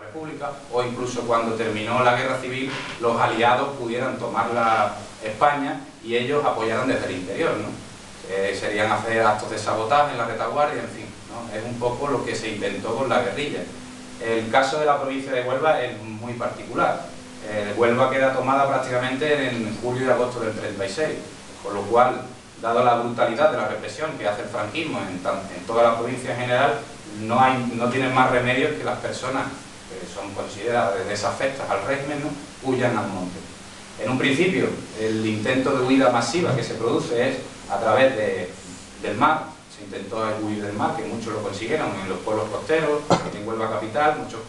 República, o incluso cuando terminó la Guerra Civil, los aliados pudieran tomar la España y ellos apoyaran desde el interior, ¿no? Serían hacer actos de sabotaje en la retaguardia, en fin, ¿no? Es un poco lo que se intentó con la guerrilla. El caso de la provincia de Huelva es muy particular. Huelva queda tomada prácticamente en julio y agosto del 36, con lo cual, dado la brutalidad de la represión que hace el franquismo en toda la provincia en general, no tienen más remedios que las personas que son consideradas desafectas al régimen, ¿no?, huyan al monte. En un principio, el intento de huida masiva que se produce es a través del mar. Se intentó huir del mar, que muchos lo consiguieron en los pueblos costeros, en Huelva capital, muchos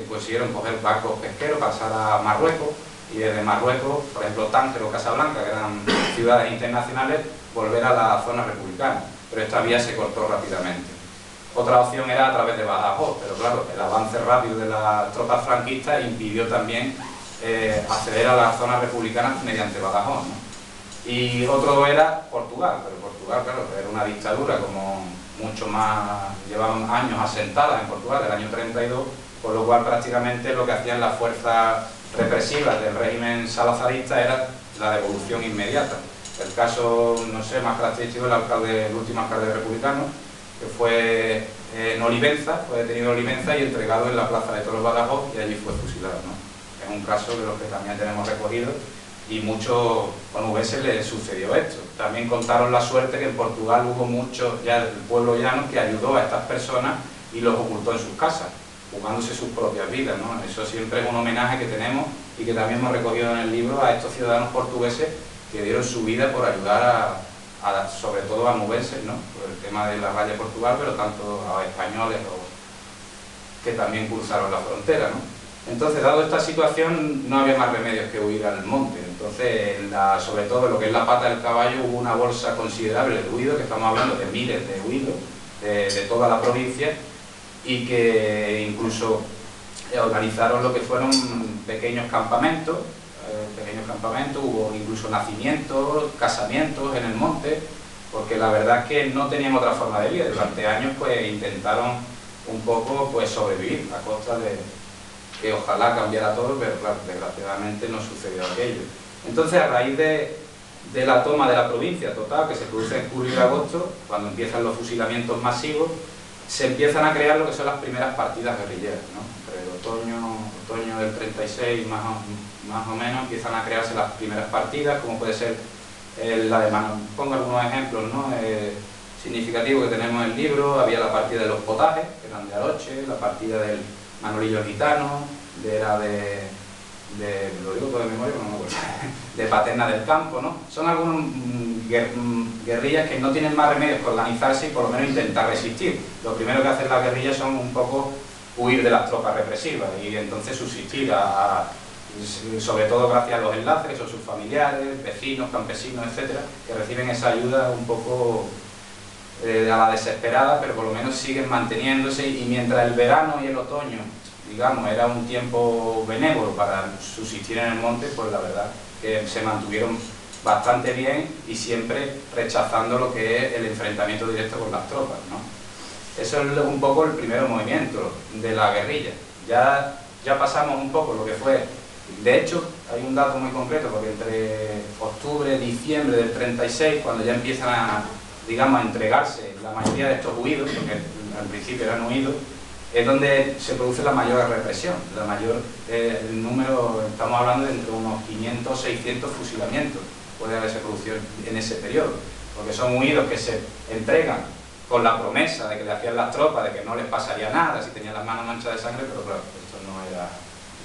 consiguieron coger barcos pesqueros, pasar a Marruecos, y desde Marruecos, por ejemplo Tánger o Casablanca, que eran ciudades internacionales, volver a la zona republicana, pero esta vía se cortó rápidamente. Otra opción era a través de Badajoz, pero claro, el avance rápido de las tropas franquistas impidió también acceder a las zonas republicanas mediante Badajoz, ¿no? Y otro era Portugal, pero Portugal, claro, era una dictadura como mucho más, llevaban años asentadas en Portugal, del año 32, por lo cual prácticamente lo que hacían las fuerzas represivas del régimen salazarista era la devolución inmediata. El caso, no sé, más característico el último alcalde republicano, que fue en Olivenza, fue detenido en Olivenza y entregado en la plaza de Toros Badajoz, y allí fue fusilado, ¿no? Es un caso de los que también tenemos recogido, y mucho con UBS le sucedió esto. También contaron la suerte que en Portugal hubo mucho, ya el pueblo llano, que ayudó a estas personas y los ocultó en sus casas, jugándose sus propias vidas, ¿no? Eso siempre es un homenaje que tenemos y que también hemos recogido en el libro a estos ciudadanos portugueses que dieron su vida por ayudar sobre todo a nubenses, ¿no?, por el tema de la raya de Portugal, pero tanto a españoles que también cruzaron la frontera, ¿no? Entonces, dado esta situación, no había más remedios que huir al monte. Entonces, sobre todo lo que es la pata del caballo, hubo una bolsa considerable de huidos, que estamos hablando de miles de huidos de toda la provincia, y que incluso organizaron lo que fueron pequeños campamentos, hubo incluso nacimientos, casamientos en el monte, porque la verdad es que no tenían otra forma de vida. Durante años pues intentaron un poco pues sobrevivir a costa de que ojalá cambiara todo, pero claro, desgraciadamente no sucedió aquello. Entonces, a raíz de la toma de la provincia total, que se produce en julio y agosto, cuando empiezan los fusilamientos masivos, se empiezan a crear lo que son las primeras partidas guerrilleras, ¿no? Entre el otoño del 36 más o menos empiezan a crearse las primeras partidas, como puede ser la de pongo algunos ejemplos, ¿no?, significativos que tenemos en el libro. Había la partida de los potajes, que eran de Aroche, la partida del Manolillo Gitano, lo digo todo de memoria, pero no me acuerdo, de Paterna del Campo, ¿no? Son algunos guerrillas que no tienen más remedio que organizarse y por lo menos intentar resistir. Lo primero que hacen las guerrillas son un poco huir de las tropas represivas y entonces subsistir sobre todo gracias a los enlaces, que son sus familiares, vecinos, campesinos, etcétera, que reciben esa ayuda un poco a la desesperada, pero por lo menos siguen manteniéndose, y mientras el verano y el otoño, digamos, era un tiempo benévolo para subsistir en el monte, pues la verdad que se mantuvieron bastante bien y siempre rechazando lo que es el enfrentamiento directo con las tropas, ¿no? Eso es un poco el primer movimiento de la guerrilla. Ya pasamos un poco lo que fue. De hecho, hay un dato muy concreto, porque entre octubre y diciembre del 36, cuando ya empiezan a entregarse la mayoría de estos huidos, porque al principio eran huidos, es donde se produce la mayor represión, el número, estamos hablando de entre unos 500 o 600 fusilamientos, puede haberse producido en ese periodo, porque son huidos que se entregan con la promesa de que le hacían las tropas, de que no les pasaría nada si tenían las manos manchadas de sangre, pero claro, esto no era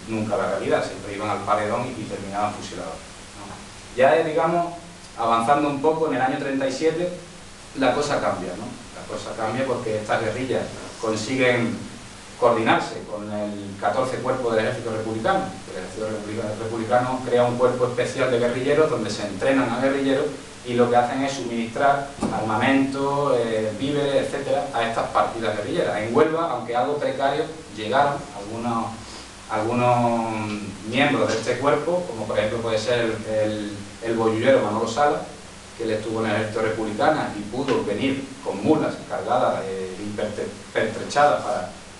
nunca la realidad, siempre iban al paredón y terminaban fusilados, ¿no? Ya digamos, avanzando un poco, en el año 37, la cosa cambia, ¿no? La cosa cambia porque estas guerrillas consiguen coordinarse con el 14 Cuerpo del Ejército Republicano. El Ejército Republicano crea un cuerpo especial de guerrilleros donde se entrenan a guerrilleros y lo que hacen es suministrar armamento, víveres, etcétera, a estas partidas guerrilleras. En Huelva, aunque algo precario, llegaron algunos miembros de este cuerpo, como por ejemplo puede ser el boyullero Manolo Sala, que él estuvo en el Ejército Republicano y pudo venir con mulas cargadas y pertrechadas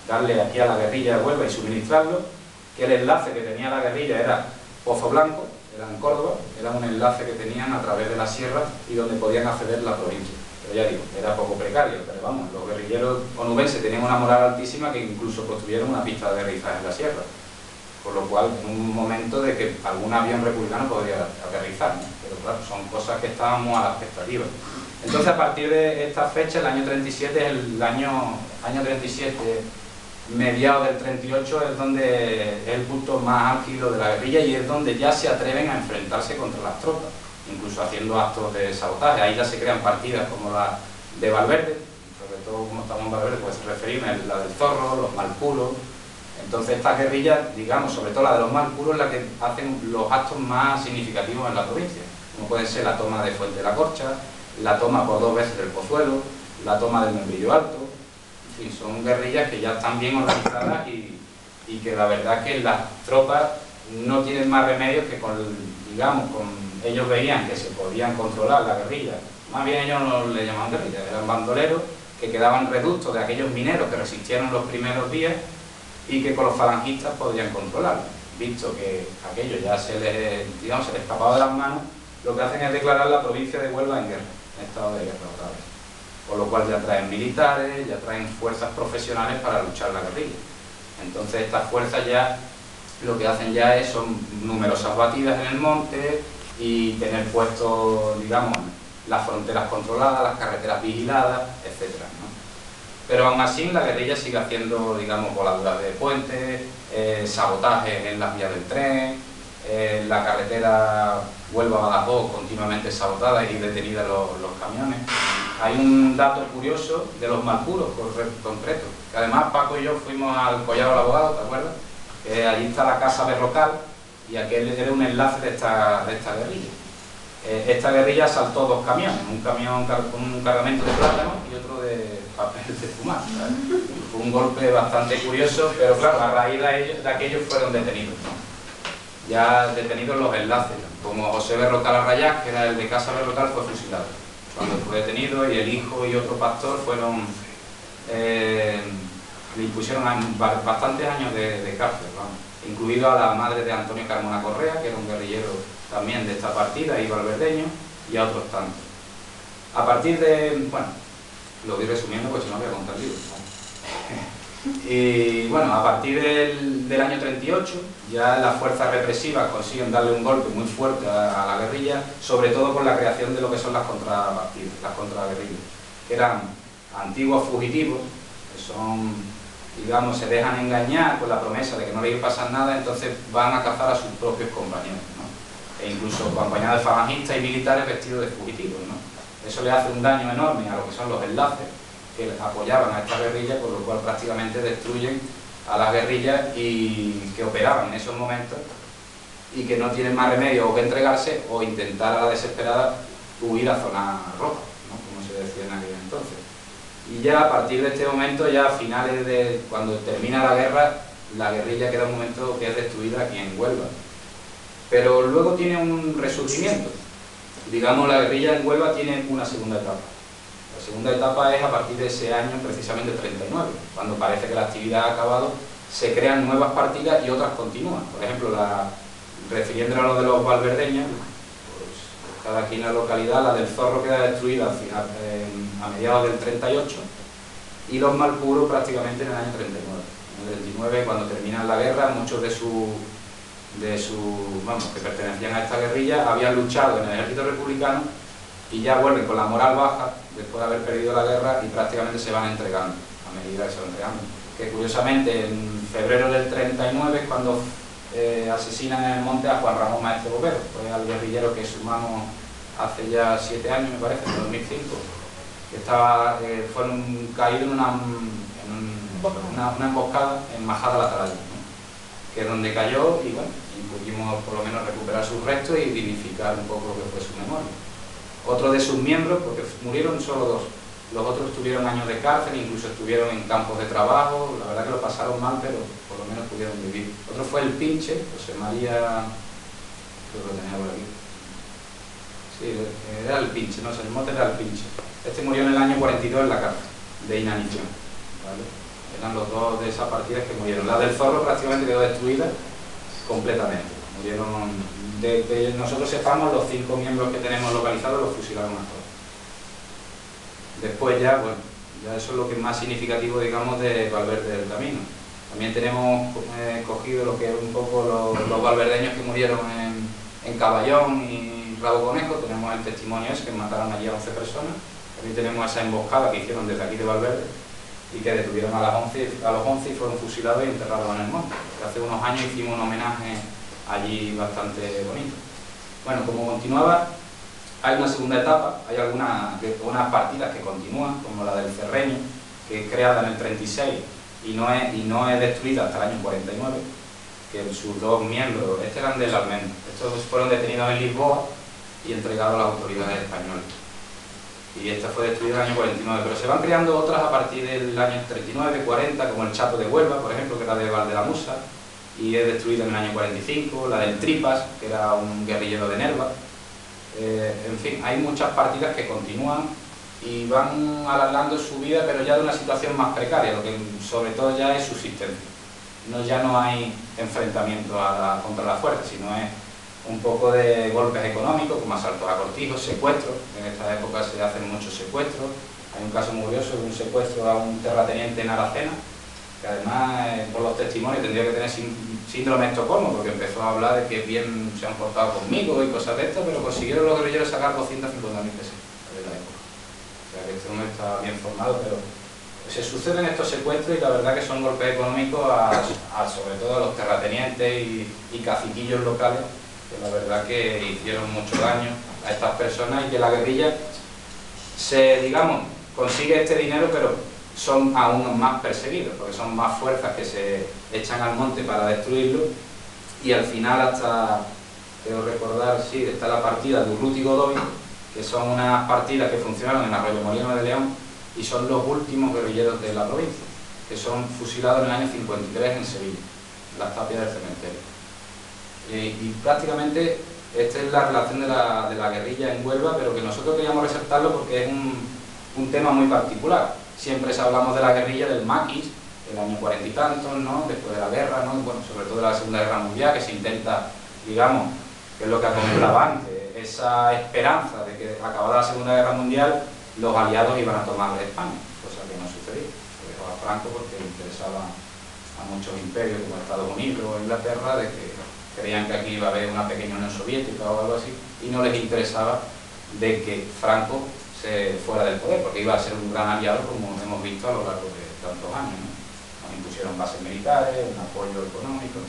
darle aquí a la guerrilla de Huelva y suministrarlo, que el enlace que tenía la guerrilla era Pozo Blanco, era en Córdoba, era un enlace que tenían a través de la sierra y donde podían acceder la provincia. Pero ya digo, era poco precario, pero vamos, los guerrilleros onubenses tenían una moral altísima que incluso construyeron una pista de aterrizaje en la sierra. Por lo cual, en un momento de que algún avión republicano podría aterrizar, ¿no? Pero claro, son cosas que estábamos a la expectativa. Entonces, a partir de esta fecha, el año 37 es el año 37, mediados del 38, es donde es el punto más álgido de la guerrilla y es donde ya se atreven a enfrentarse contra las tropas, incluso haciendo actos de sabotaje. Ahí ya se crean partidas como la de Valverde, sobre todo como estamos en Valverde, pues referirme a la del Zorro, los Malpuros. Entonces estas guerrillas, digamos, sobre todo la de los Malpuros, es la que hacen los actos más significativos en la provincia, como puede ser la toma de Fuente de la Corcha, la toma por 2 veces del Pozuelo, la toma del Membrillo Alto. En fin, son guerrillas que ya están bien organizadas y que la verdad que las tropas no tienen más remedio que con, digamos, ellos veían que se podían controlar la guerrilla. Más bien ellos no le llamaban guerrilla, eran bandoleros que quedaban reductos de aquellos mineros que resistieron los primeros días y que con los falangistas podrían controlarlo. Visto que aquello ya se les, digamos, se les escapaba de las manos, lo que hacen es declarar la provincia de Huelva en guerra, en estado de guerra otra vez. Por lo cual ya traen militares, ya traen fuerzas profesionales para luchar la guerrilla. Entonces estas fuerzas ya lo que hacen ya son numerosas batidas en el monte y tener puestos, digamos, las fronteras controladas, las carreteras vigiladas, etcétera, ¿no? Pero aún así la guerrilla sigue haciendo, digamos, voladuras de puentes, sabotajes en las vías del tren, la carretera Huelva-Badajoz continuamente sabotada y detenida los camiones. Hay un dato curioso de los Malpuros concreto, que además Paco y yo fuimos al Collado del Abogado, ¿te acuerdas? Allí está la Casa Berrocal y aquel era un enlace de esta guerrilla. Esta guerrilla asaltó 2 camiones, un camión con un cargamento de plátano y otro de papel de fumar, ¿sabes? Fue un golpe bastante curioso, pero claro, a raíz de aquello fueron detenidos, ¿no? Ya detenidos los enlaces, como José Berrocal Arrayás, que era el de Casa Berrocal, fue fusilado cuando fue detenido, y el hijo y otro pastor fueron, le impusieron bastantes años de cárcel, vamos, incluido a la madre de Antonio Carmona Correa, que era un guerrillero también de esta partida, y valverdeño, y a otros tantos. A partir de, bueno, lo voy resumiendo porque si no voy a contar libros, ¿no? Y bueno, a partir del año 38 ya las fuerzas represivas consiguen darle un golpe muy fuerte a la guerrilla, sobre todo con la creación de lo que son las contrapartidas, las contraguerrillas, que eran antiguos fugitivos, que son, digamos, se dejan engañar con la promesa de que no les iba a pasar nada, entonces van a cazar a sus propios compañeros, ¿no? E incluso acompañados de falangistas y militares vestidos de fugitivos, ¿no? Eso le hace un daño enorme a lo que son los enlaces que apoyaban a esta guerrilla, por lo cual prácticamente destruyen a las guerrillas y que operaban en esos momentos y que no tienen más remedio o que entregarse o intentar a la desesperada huir a zona roja, ¿no? Como se decía en aquel entonces. Y ya a partir de este momento, ya a finales de cuando termina la guerra, la guerrilla queda un momento que es destruida aquí en Huelva. Pero luego tiene un resurgimiento. Digamos, la guerrilla en Huelva tiene una segunda etapa. La segunda etapa es a partir de ese año, precisamente 39, cuando parece que la actividad ha acabado, se crean nuevas partidas y otras continúan. Por ejemplo, refiriéndonos a lo de los valverdeños, pues cada aquí en la localidad, la del Zorro queda destruida al final, a mediados del 38, y los Malpuros prácticamente en el año 39. En el 39, cuando terminan la guerra, muchos vamos, que pertenecían a esta guerrilla habían luchado en el ejército republicano y ya vuelven con la moral baja después de haber perdido la guerra y prácticamente se van entregando a medida que se van entregando. Que curiosamente en febrero del 39 es cuando asesinan en el monte a Juan Ramón Maestre Bovero, fue al guerrillero que sumamos hace ya 7 años, me parece, en 2005, que fueron caídos en una emboscada en Majada La Atalaya, ¿no? Que es donde cayó y bueno, y pudimos por lo menos recuperar sus restos y dignificar un poco lo que fue su memoria. Otro de sus miembros, porque murieron solo 2, los otros tuvieron años de cárcel, incluso estuvieron en campos de trabajo, la verdad que lo pasaron mal, pero por lo menos pudieron vivir. Otro fue el Pinche, José María, creo que lo tenía por aquí. Sí, era el Pinche, no sé, el mote era el Pinche. Este murió en el año 42 en la cárcel, de inanición, ¿vale? Eran los dos de esas partidas que murieron. La del Zorro prácticamente quedó destruida completamente. Murieron, de nosotros sepamos, los 5 miembros que tenemos localizados los fusilaron a todos. Después ya, bueno, ya eso es lo que es más significativo, digamos, de Valverde del Camino. También tenemos cogido lo que es un poco los valverdeños que murieron en Caballón y Rabo Conejo. Tenemos el testimonio ese, que mataron allí a 11 personas. También tenemos esa emboscada que hicieron desde aquí de Valverde y que detuvieron a los 11 y fueron fusilados y enterrados en el monte. Hace unos años hicimos un homenaje allí bastante bonito. Bueno, como continuaba, hay una segunda etapa, hay unas partidas que continúan, como la del Cerreño, que es creada en el 36 y no es destruida hasta el año 49, que sus 2 miembros, eran del Almendro, estos fueron detenidos en Lisboa y entregados a las autoridades españolas. Y esta fue destruida en el año 49, pero se van creando otras a partir del año 39, 40, como el Chato de Huelva, por ejemplo, que era de Valdelamusa, y es destruida en el año 45, la del Tripas, que era un guerrillero de Nerva. En fin, hay muchas partidas que continúan y van alargando su vida, pero ya de una situación más precaria, lo que sobre todo ya es subsistencia. Ya no hay enfrentamiento contra la fuerza, sino es un poco de golpes económicos, como asaltos a cortijos, secuestros. En esta época se hacen muchos secuestros. Hay un caso muy curioso de un secuestro a un terrateniente en Aracena, que además, por los testimonios, tendría que tener síndrome de Estocolmo, porque empezó a hablar de que bien se han portado conmigo y cosas de estas, pero consiguieron los guerrilleros sacar 250.000 pesos de la época. O sea que este hombre está bien formado, pero se suceden estos secuestros y la verdad que son golpes económicos sobre todo a los terratenientes y caciquillos locales, que la verdad que hicieron mucho daño a estas personas y que la guerrilla consigue este dinero, pero son aún más perseguidos, porque son más fuerzas que se echan al monte para destruirlo, y al final hasta, creo recordar, sí, está la partida de Urruti y Godoy, que son unas partidas que funcionaron en Arroyomolinos de León, y son los últimos guerrilleros de la provincia, que son fusilados en el año 53 en Sevilla, en las tapias del cementerio. Y prácticamente esta es la relación de la guerrilla en Huelva, pero que nosotros queríamos resaltarlo porque es un tema muy particular. Siempre hablamos de la guerrilla del maquis, el año 40 y tantos, ¿no? Después de la guerra, ¿no? Bueno, sobre todo de la Segunda Guerra Mundial, que se intenta, digamos, que es lo que comentaba antes, esa esperanza de que acabada la Segunda Guerra Mundial los aliados iban a tomar España, cosa que no sucedió. Se dejó a Franco porque le interesaba a muchos imperios como Estados Unidos o Inglaterra, de que creían que aquí iba a haber una pequeña Unión Soviética o algo así, y no les interesaba de que Franco se fuera del poder, porque iba a ser un gran aliado, como hemos visto a lo largo de tantos años, ¿no? Nos impusieron bases militares, un apoyo económico.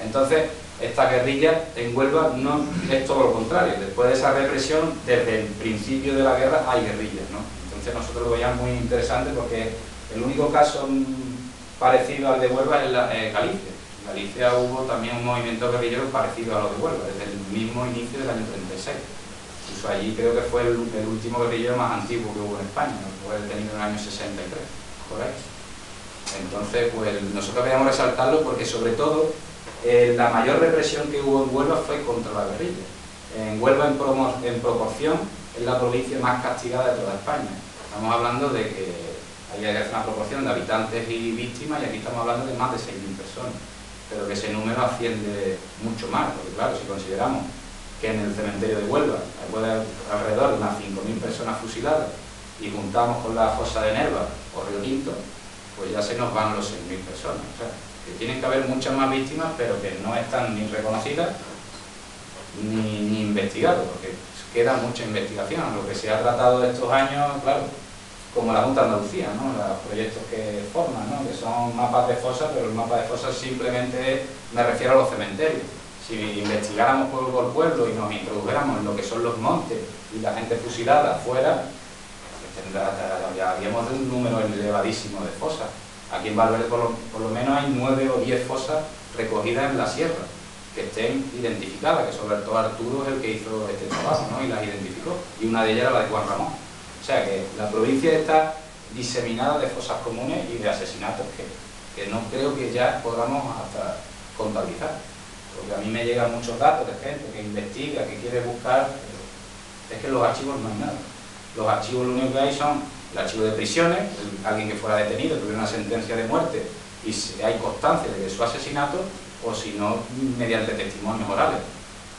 Entonces, esta guerrilla en Huelva no es todo lo contrario. Después de esa represión, desde el principio de la guerra hay guerrillas, ¿no? Entonces nosotros lo veíamos muy interesante porque el único caso parecido al de Huelva es Galicia. En Galicia hubo también un movimiento guerrillero parecido a lo de Huelva, desde el mismo inicio del año 36. Incluso allí creo que fue el último guerrillero más antiguo que hubo en España, ¿no? Fue detenido en el año 63, por ahí. Entonces, pues nosotros queríamos resaltarlo porque sobre todo la mayor represión que hubo en Huelva fue contra la guerrilla. En Huelva en proporción es la provincia más castigada de toda España. Estamos hablando de que hay que hacer una proporción de habitantes y víctimas, y aquí estamos hablando de más de 6.000 personas, pero que ese número asciende mucho más, porque claro, si consideramos que en el cementerio de Huelva hay alrededor de unas 5.000 personas fusiladas y juntamos con la fosa de Nerva o Río Tinto, pues ya se nos van los 6.000 personas. O sea, que tienen que haber muchas más víctimas, pero que no están ni reconocidas ni investigadas, porque queda mucha investigación. Lo que se ha tratado estos años, claro, como la Junta de Andalucía, ¿no? Los proyectos que forman, ¿no? Que son mapas de fosas, pero el mapa de fosas simplemente me refiero a los cementerios. Si investigáramos pueblo por pueblo y nos introdujéramos en lo que son los montes y la gente fusilada afuera, ya habríamos de un número elevadísimo de fosas. Aquí en Valverde por lo menos hay 9 o 10 fosas recogidas en la sierra, que estén identificadas, que sobre todo Arturo es el que hizo este trabajo, ¿no? Y las identificó, y una de ellas era la de Juan Ramón. O sea que la provincia está diseminada de fosas comunes y de asesinatos que no creo que ya podamos hasta contabilizar, porque a mí me llegan muchos datos de gente que investiga, que quiere buscar, es que en los archivos no hay nada. Los archivos lo único que hay son el archivo de prisiones, alguien que fuera detenido, tuviera una sentencia de muerte y si hay constancia de su asesinato, o si no, mediante testimonios orales.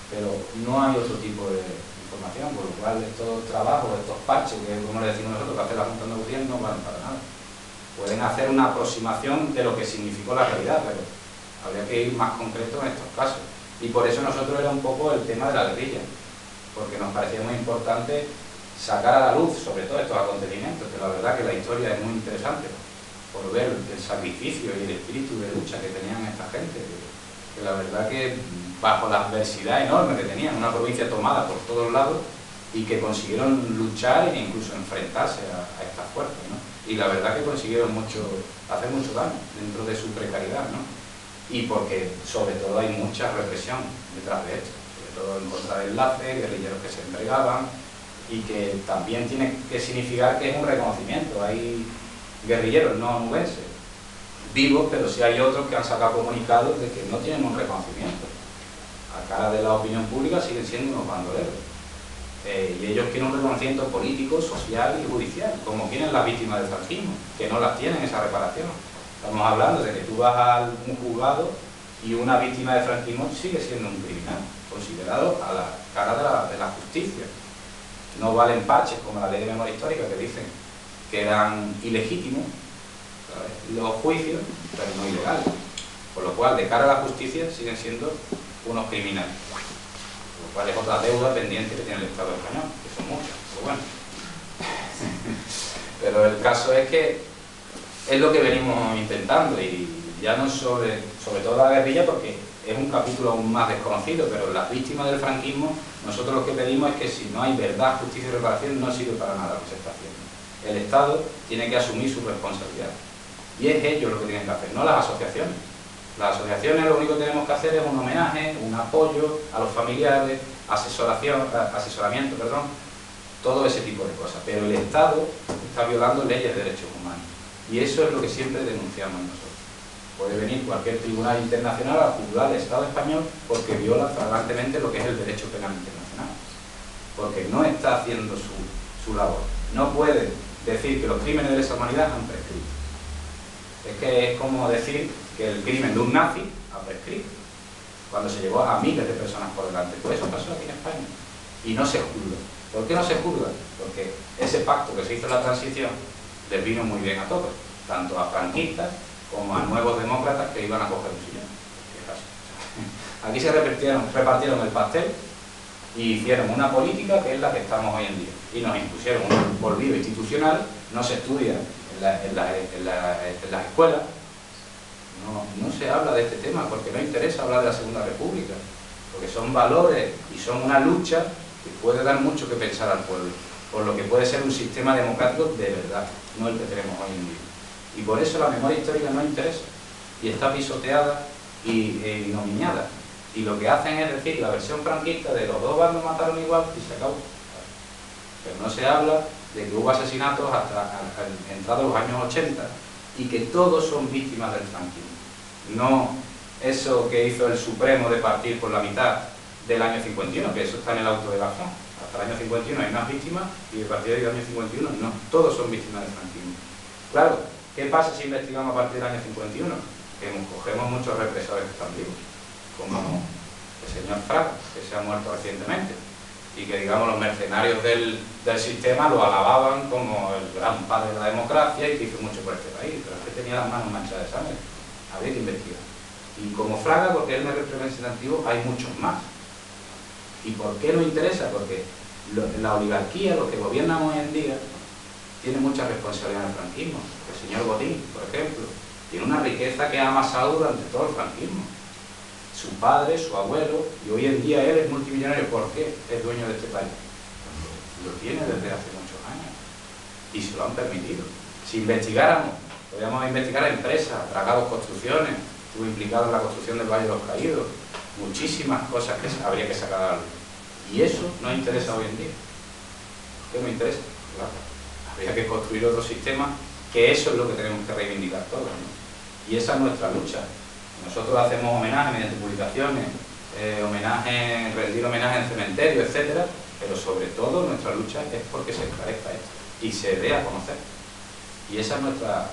Pero no hay otro tipo de información, por lo cual estos trabajos, estos parches, que como le decimos nosotros, que hace la Junta de Andalucía, no valen para nada. Pueden hacer una aproximación de lo que significó la realidad, pero habría que ir más concreto en estos casos. Y por eso nosotros era un poco el tema de la guerrilla, porque nos parecía muy importante sacar a la luz sobre todo estos acontecimientos, que la verdad que la historia es muy interesante, por ver el sacrificio y el espíritu de lucha que tenían esta gente, que la verdad que bajo la adversidad enorme que tenían, una provincia tomada por todos lados, y que consiguieron luchar e incluso enfrentarse a estas fuerzas, ¿no? Y la verdad que consiguieron hacer mucho daño dentro de su precariedad, ¿no? Y porque sobre todo hay mucha represión detrás de esto, sobre todo en contra de enlaces, guerrilleros que se entregaban, y que también tiene que significar que es un reconocimiento. Hay guerrilleros no onubenses vivos, pero sí hay otros que han sacado comunicados de que no tienen un reconocimiento. A cara de la opinión pública siguen siendo unos bandoleros. Y ellos quieren un reconocimiento político, social y judicial, como quieren las víctimas del franquismo, que no las tienen esa reparación. Estamos hablando de que tú vas a un juzgado y una víctima del franquismo sigue siendo un criminal, considerado a la cara de la justicia. No valen parches como la ley de memoria histórica, que dicen que eran ilegítimos, ¿sabes?, los juicios, pero no ilegales. Por lo cual, de cara a la justicia, siguen siendo unos criminales. Por lo cual es otra deuda pendiente que tiene el Estado español, que son muchas, pero bueno. Pero el caso es que es lo que venimos intentando, y ya no sobre todo la guerrilla, porque es un capítulo aún más desconocido, pero las víctimas del franquismo, nosotros lo que pedimos es que si no hay verdad, justicia y reparación, no sirve para nada lo que se está haciendo. El Estado tiene que asumir su responsabilidad. Y es ellos lo que tienen que hacer, no las asociaciones. Las asociaciones lo único que tenemos que hacer es un homenaje, un apoyo a los familiares, asesoramiento, todo ese tipo de cosas. Pero el Estado está violando leyes de derechos humanos. Y eso es lo que siempre denunciamos nosotros. Puede venir cualquier tribunal internacional a juzgar al Estado español porque viola flagrantemente lo que es el derecho penal internacional. Porque no está haciendo su labor. No puede decir que los crímenes de lesa humanidad han prescrito. Es que es como decir que el crimen de un nazi ha prescrito, cuando se llevó a miles de personas por delante. Pues eso pasó aquí en España. Y no se juzga. ¿Por qué no se juzga? Porque ese pacto que se hizo en la transición les vino muy bien a todos, tanto a franquistas como a nuevos demócratas que iban a coger un sillón. Aquí se repartieron el pastel y hicieron una política que es la que estamos hoy en día. Y nos impusieron un olvido institucional, no se estudia en las escuelas, no se habla de este tema porque no interesa hablar de la Segunda República, porque son valores y son una lucha que puede dar mucho que pensar al pueblo, por lo que puede ser un sistema democrático de verdad, no el que tenemos hoy en día. Y por eso la memoria histórica no interesa, y está pisoteada y ignominiada. Y lo que hacen es decir la versión franquista de los dos bandos mataron igual y se acabó. Pero no se habla de que hubo asesinatos hasta entrados los años 80 y que todos son víctimas del franquismo. No eso que hizo el Supremo de partir por la mitad del año 51, que eso está en el auto de Garzón. Hasta el año 51 hay más víctimas y a partir del año 51 no, todos son víctimas del franquismo. Claro, ¿qué pasa si investigamos a partir del año 51? Que cogemos muchos represores que están vivos, como el señor Fraga, que se ha muerto recientemente, y que, digamos, los mercenarios del sistema lo alababan como el gran padre de la democracia y que hizo mucho por este país, pero es que tenía las manos manchadas de sangre. Habría que investigar. Y como Fraga, porque él no es representativo, hay muchos más. ¿Y por qué no interesa? Porque la oligarquía, los que gobiernan hoy en día, tienen mucha responsabilidad en el franquismo. El señor Botín, por ejemplo, tiene una riqueza que ha amasado durante todo el franquismo. Su padre, su abuelo, y hoy en día él es multimillonario. ¿Por qué es dueño de este país? Lo tiene desde hace muchos años y se lo han permitido. Si investigáramos, podríamos investigar a empresas, Dragados Construcciones, estuvo implicado en la construcción del Valle de los Caídos, muchísimas cosas que habría que sacar a la luz. Y eso no interesa hoy en día. ¿Qué no interesa? Claro. Habría que construir otro sistema, que eso es lo que tenemos que reivindicar todos, ¿no? Y esa es nuestra lucha. Nosotros hacemos homenaje mediante publicaciones, rendir homenaje en cementerios, etcétera, pero sobre todo nuestra lucha es porque se esclarezca esto. y se dé a conocer. Y esa es nuestra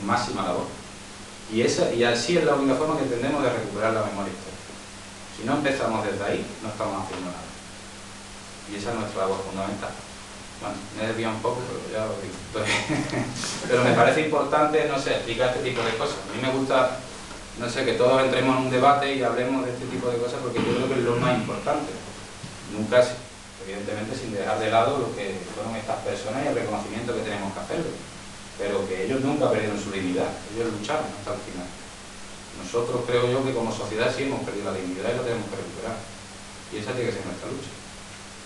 máxima labor. Y así es la única forma que entendemos de recuperar la memoria histórica. Si no empezamos desde ahí, no estamos haciendo nada. Y esa es nuestra labor fundamental. Bueno, me he desviado un poco, pero ya lo digo. Pero me parece importante, no sé, explicar este tipo de cosas. A mí me gusta, no sé, que todos entremos en un debate y hablemos de este tipo de cosas, porque yo creo que es lo más importante. Nunca, evidentemente, sin dejar de lado lo que fueron estas personas y el reconocimiento que tenemos que hacerlo. Pero que ellos nunca perdieron su dignidad, ellos lucharon hasta el final. Nosotros, creo yo, que como sociedad sí hemos perdido la dignidad y lo tenemos que recuperar. Y esa tiene que ser nuestra lucha.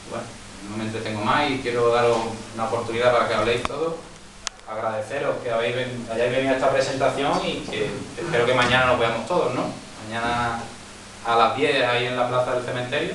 Bueno, no me entretengo más y quiero daros una oportunidad para que habléis todos. Agradeceros que hayáis venido a esta presentación y que espero que mañana nos veamos todos, ¿no? Mañana a las 10 ahí en la plaza del cementerio.